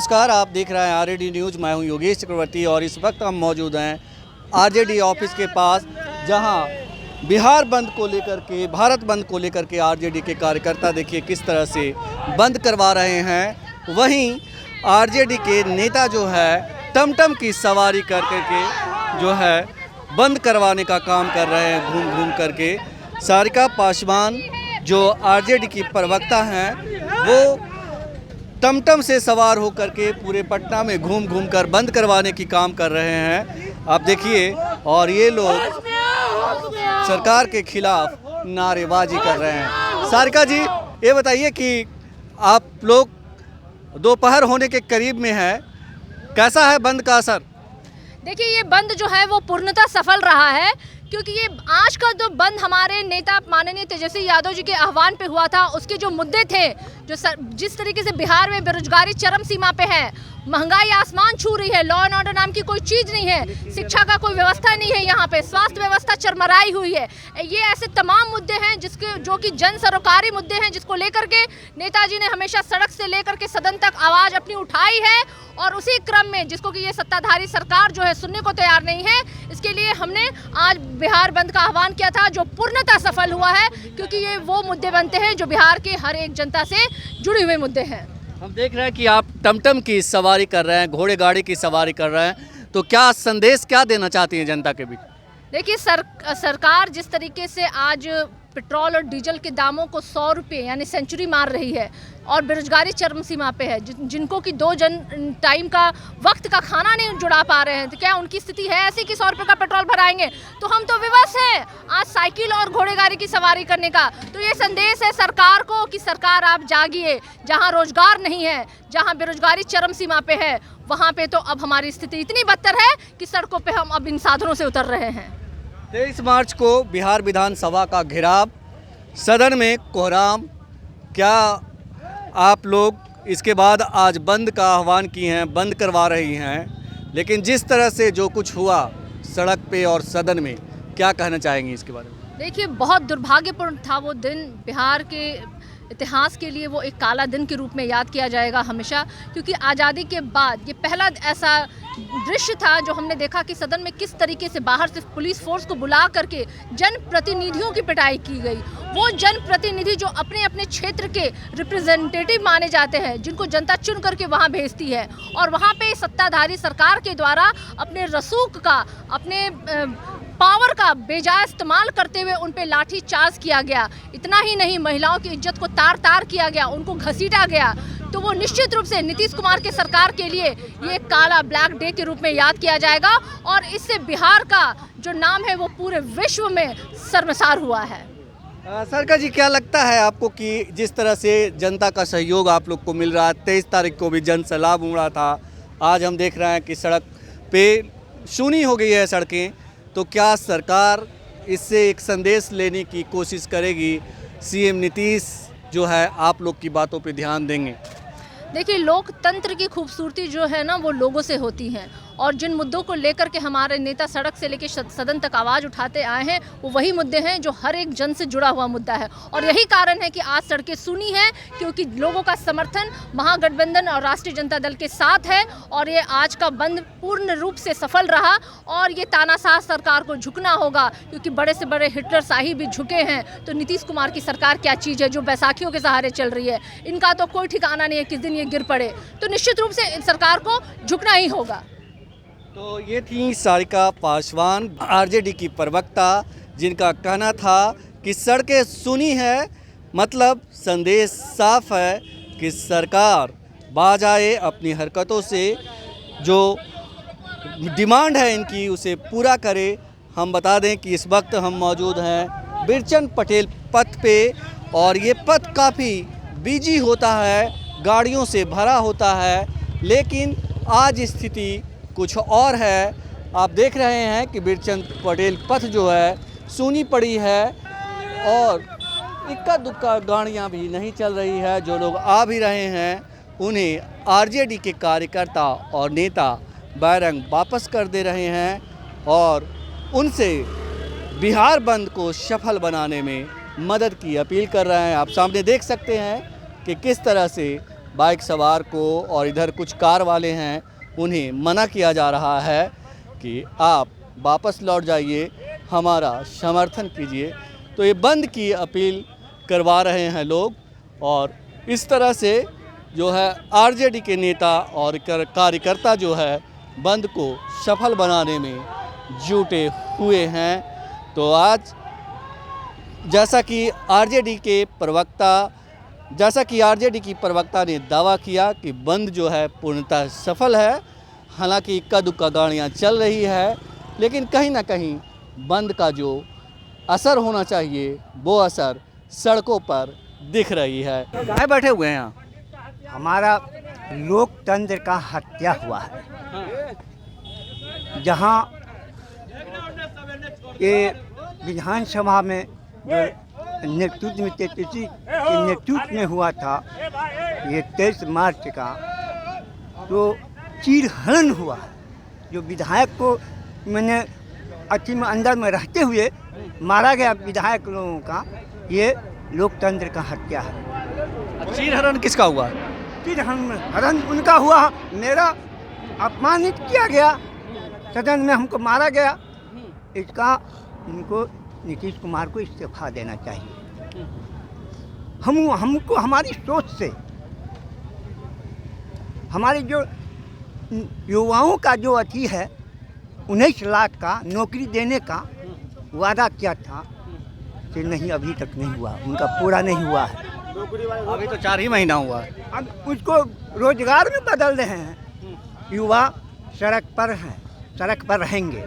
नमस्कार, आप देख रहे हैं आरजेडी न्यूज़। मैं हूं योगेश चक्रवर्ती और इस वक्त हम मौजूद हैं आरजेडी ऑफिस के पास, जहां बिहार बंद को लेकर के, भारत बंद को लेकर के आरजेडी के कार्यकर्ता देखिए किस तरह से बंद करवा रहे हैं। वहीं आरजेडी के नेता जो है टमटम की सवारी कर करके जो है बंद करवाने का काम कर रहे हैं, घूम घूम करके। सारिका पासवान जो आरजेडी की प्रवक्ता हैं, वो टमटम से सवार होकर के पूरे पटना में घूम घूम कर बंद करवाने की काम कर रहे हैं, आप देखिए। और ये लोग सरकार के खिलाफ नारेबाजी कर रहे हैं। सारिका जी, ये बताइए कि आप लोग दोपहर होने के करीब में है, कैसा है बंद का असर? देखिए, ये बंद जो है वो पूर्णतः सफल रहा है, क्योंकि ये आज का जो बंद हमारे नेता माननीय तेजस्वी यादव जी के आह्वान पे हुआ था। उसके जो मुद्दे थे, जिस तरीके से बिहार में बेरोजगारी चरम सीमा पे है, महंगाई आसमान छू रही है, लॉ एंड ऑर्डर नाम की कोई चीज़ नहीं है, शिक्षा का कोई व्यवस्था नहीं है, यहाँ पे स्वास्थ्य व्यवस्था चरमराई हुई है। ये ऐसे तमाम मुद्दे हैं जो कि जन सरोकारी मुद्दे हैं, जिसको लेकर के नेताजी ने हमेशा सड़क से लेकर के सदन तक आवाज़ अपनी उठाई है। और उसी क्रम में जिसको कि ये सत्ताधारी सरकार जो है सुनने को तैयार नहीं है, इसके लिए हमने आज बिहार बंद का आह्वान किया था, जो पूर्णतः सफल हुआ है, क्योंकि ये वो मुद्दे बनते हैं जो बिहार के हर एक जनता से जुड़े हुए मुद्दे हैं। हम देख रहे हैं कि आप टमटम की सवारी कर रहे हैं, घोड़े गाड़ी की सवारी कर रहे हैं, तो क्या संदेश क्या देना चाहती हैं जनता के बीच? देखिए, सरकार जिस तरीके से आज पेट्रोल और डीजल के दामों को 100 रुपये यानी सेंचुरी मार रही है, और बेरोजगारी चरम सीमा पे है, जिनको कि 2 टाइम का वक्त का खाना नहीं जुड़ा पा रहे हैं, तो क्या उनकी स्थिति है ऐसी कि 100 रुपये का पेट्रोल भराएंगे? तो हम तो विवश हैं आज साइकिल और घोड़े गाड़ी की सवारी करने का। तो ये संदेश है सरकार को कि सरकार आप जागिए। जहाँ रोजगार नहीं है, जहाँ बेरोजगारी चरम सीमा पे है, वहाँ पे तो अब हमारी स्थिति इतनी बदतर है कि सड़कों पे हम अब इन साधनों से उतर रहे हैं। 23 मार्च को बिहार विधानसभा का घेराव, सदन में कोहराम, क्या आप लोग इसके बाद आज बंद का आह्वान किए हैं, बंद करवा रही हैं, लेकिन जिस तरह से जो कुछ हुआ सड़क पे और सदन में, क्या कहना चाहेंगी इसके बारे में? देखिए, बहुत दुर्भाग्यपूर्ण था वो दिन। बिहार के इतिहास के लिए वो एक काला दिन के रूप में याद किया जाएगा हमेशा, क्योंकि आज़ादी के बाद ये पहला ऐसा दृश्य था जो हमने देखा कि सदन में किस तरीके से बाहर से पुलिस फोर्स को बुला करके जनप्रतिनिधियों की पिटाई की गई। वो जनप्रतिनिधि जो अपने अपने क्षेत्र के रिप्रेजेंटेटिव माने जाते हैं, जिनको जनता चुन करके वहाँ भेजती है, और वहाँ पे सत्ताधारी सरकार के द्वारा अपने रसूख का, अपने पावर का बेजा इस्तेमाल करते हुए उन पे लाठी चार्ज किया गया। इतना ही नहीं, महिलाओं की इज्जत को तार तार किया गया, उनको घसीटा गया। तो वो निश्चित रूप से नीतीश कुमार के सरकार के लिए ये काला ब्लैक डे के रूप में याद किया जाएगा, और इससे बिहार का जो नाम है वो पूरे विश्व में शर्मसार हुआ है। सरकार जी, क्या लगता है आपको कि जिस तरह से जनता का सहयोग आप लोग को मिल रहा है, 23 तारीख को भी जन सैलाब उमड़ा था, आज हम देख रहे हैं कि सड़क पे सूनी हो गई है सड़कें, तो क्या सरकार इससे एक संदेश लेने की कोशिश करेगी? सीएम नीतीश जो है आप लोग की बातों पे ध्यान देंगे? देखिए, लोकतंत्र की खूबसूरती जो है ना, वो लोगों से होती है, और जिन मुद्दों को लेकर के हमारे नेता सड़क से लेकर सदन तक आवाज़ उठाते आए हैं, वो वही मुद्दे हैं जो हर एक जन से जुड़ा हुआ मुद्दा है। और यही कारण है कि आज सड़कें सूनी हैं, क्योंकि लोगों का समर्थन महागठबंधन और राष्ट्रीय जनता दल के साथ है, और ये आज का बंद पूर्ण रूप से सफल रहा। और ये तानाशाह सरकार को झुकना होगा, क्योंकि बड़े से बड़े हिटलर शाही भी झुके हैं, तो नीतीश कुमार की सरकार क्या चीज़ है जो बैसाखियों के सहारे चल रही है? इनका तो कोई ठिकाना नहीं है किस दिन ये गिर पड़े। तो निश्चित रूप से सरकार को झुकना ही होगा। तो ये थी सारिका पासवान, आरजेडी की प्रवक्ता, जिनका कहना था कि सड़कें सुनी है, मतलब संदेश साफ है कि सरकार बाज आए, अपनी हरकतों से जो डिमांड है इनकी उसे पूरा करे। हम बता दें कि इस वक्त हम मौजूद हैं बिरचंद पटेल पथ पे, और ये पथ काफ़ी बिजी होता है, गाड़ियों से भरा होता है, लेकिन आज स्थिति कुछ और है। आप देख रहे हैं कि बिरचंद पटेल पथ जो है सूनी पड़ी है, और इक्का दुक्का गाड़ियाँ भी नहीं चल रही है। जो लोग आ भी रहे हैं उन्हें आरजेडी के कार्यकर्ता और नेता बैरंग वापस कर दे रहे हैं, और उनसे बिहार बंद को सफल बनाने में मदद की अपील कर रहे हैं। आप सामने देख सकते हैं कि किस तरह से बाइक सवार को और इधर कुछ कार वाले हैं उन्हें मना किया जा रहा है कि आप वापस लौट जाइए, हमारा समर्थन कीजिए। तो ये बंद की अपील करवा रहे हैं लोग और इस तरह से जो है आरजेडी के नेता और कार्यकर्ता जो है बंद को सफल बनाने में जुटे हुए हैं। तो आज जैसा कि आरजेडी की प्रवक्ता ने दावा किया कि बंद जो है पूर्णतः सफल है। हालांकि इक्का दुक्का गाड़ियाँ चल रही है, लेकिन कहीं ना कहीं बंद का जो असर होना चाहिए वो असर सड़कों पर दिख रही है। कहाँ बैठे हुए हैं यहाँ? हमारा लोकतंत्र का हत्या हुआ है। जहाँ ये विधानसभा में जो नेतृत्व में तेजस्वी के नेतृत्व में हुआ था, ये 23 मार्च का, तो चीरहरण हुआ है। जो विधायक को मैंने अति में अंदर में रहते हुए मारा गया विधायक लोगों का, ये लोकतंत्र का हत्या है। चीरहरण किसका हुआ? चीरहरण उनका हुआ। मेरा अपमानित किया गया, सदन में हमको मारा गया। इसका उनको नीतीश कुमार को इस्तीफा देना चाहिए। हमको हमारी सोच से, हमारे जो युवाओं का जो अति है 19 लाख का नौकरी देने का वादा किया था, कि नहीं अभी तक नहीं हुआ, उनका पूरा नहीं हुआ है। अभी तो 4 ही महीना हुआ। अब उसको रोजगार में बदल रहे हैं। युवा सड़क पर हैं, सड़क पर रहेंगे,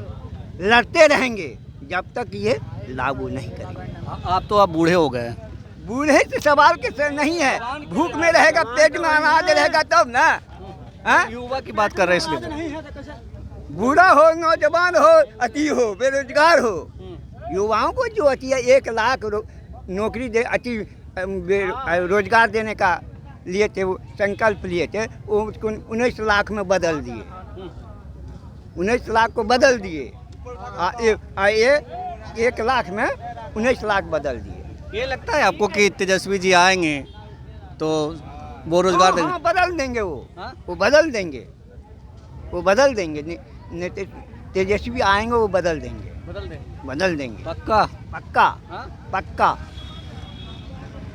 लड़ते रहेंगे जब तक ये लागू नहीं करेंगे। आप तो अब बूढ़े हो गए। बूढ़े से सवाल के सर नहीं है। भूख में रहेगा, पेट में अनाज रहेगा तब ना। युवा की बात कर रहे हैं इसलिए। बूढ़ा हो, नौजवान हो, अति हो, बेरोजगार हो, युवाओं को जो अति है 1 लाख नौकरी दे, अति रोजगार देने का लिए थे, वो संकल्प लिए थे, वो उसको 19 लाख में बदल दिए। 19 लाख को बदल दिए। ये 1 लाख में 19 लाख बदल दिए। ये लगता है आपको कि तेजस्वी जी आएंगे तो वो रोजगार देंगे? हाँ, बदल देंगे। वो बदल देंगे, वो बदल देंगे। तेजस्वी आएंगे, वो बदल देंगे, बदल देंगे। पक्का? पक्का, पक्का,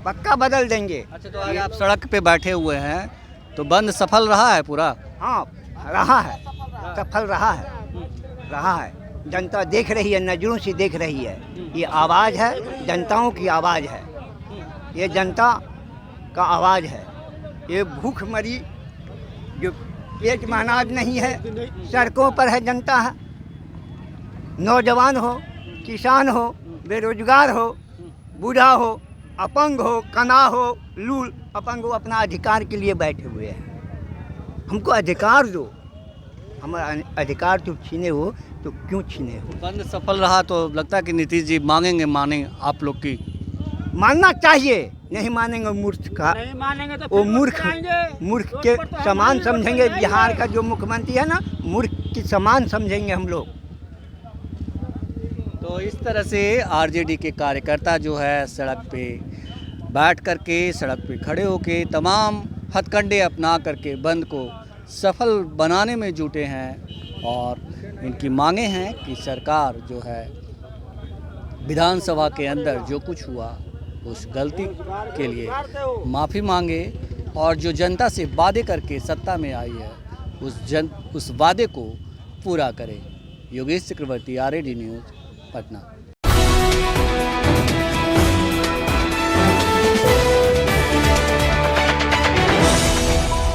पक्का बदल देंगे। अच्छा, तो आज आप सड़क पे बैठे हुए हैं तो बंद सफल रहा है पूरा? हाँ, रहा है, सफल रहा है। जनता देख रही है, नजरों से देख रही है। ये आवाज़ है, जनताओं की आवाज़ है। ये जनता का आवाज़ है। ये भूखमरी जो पेट में अनाज नहीं है, सड़कों पर है जनता है। नौजवान हो, किसान हो, बेरोजगार हो, बूढ़ा हो, अपंग हो, कना हो, लूल अपंग हो, अपना अधिकार के लिए बैठे हुए हैं। हमको अधिकार दो। हमारा अधिकार तो छीने हो तो क्यों छीने हो? बंद सफल रहा तो लगता है कि नीतीश जी मानेंगे आप लोग की? मानना चाहिए। नहीं मानेंगे मूर्ख का, नहीं मानेंगे तो वो फिर मूर्ख के समान समझेंगे। बिहार का जो मुख्यमंत्री है ना, मूर्ख के समान समझेंगे हम लोग। तो इस तरह से आरजेडी के कार्यकर्ता जो है सड़क पे बैठ करके, सड़क पे खड़े होके तमाम हथकंडे अपना करके बंद को सफल बनाने में जुटे हैं और इनकी मांगे हैं कि सरकार जो है विधानसभा के अंदर जो कुछ हुआ उस गलती के लिए माफ़ी मांगे और जो जनता से वादे करके सत्ता में आई है उस वादे को पूरा करे। योगेश चक्रवर्ती, आरजेडी न्यूज़, पटना।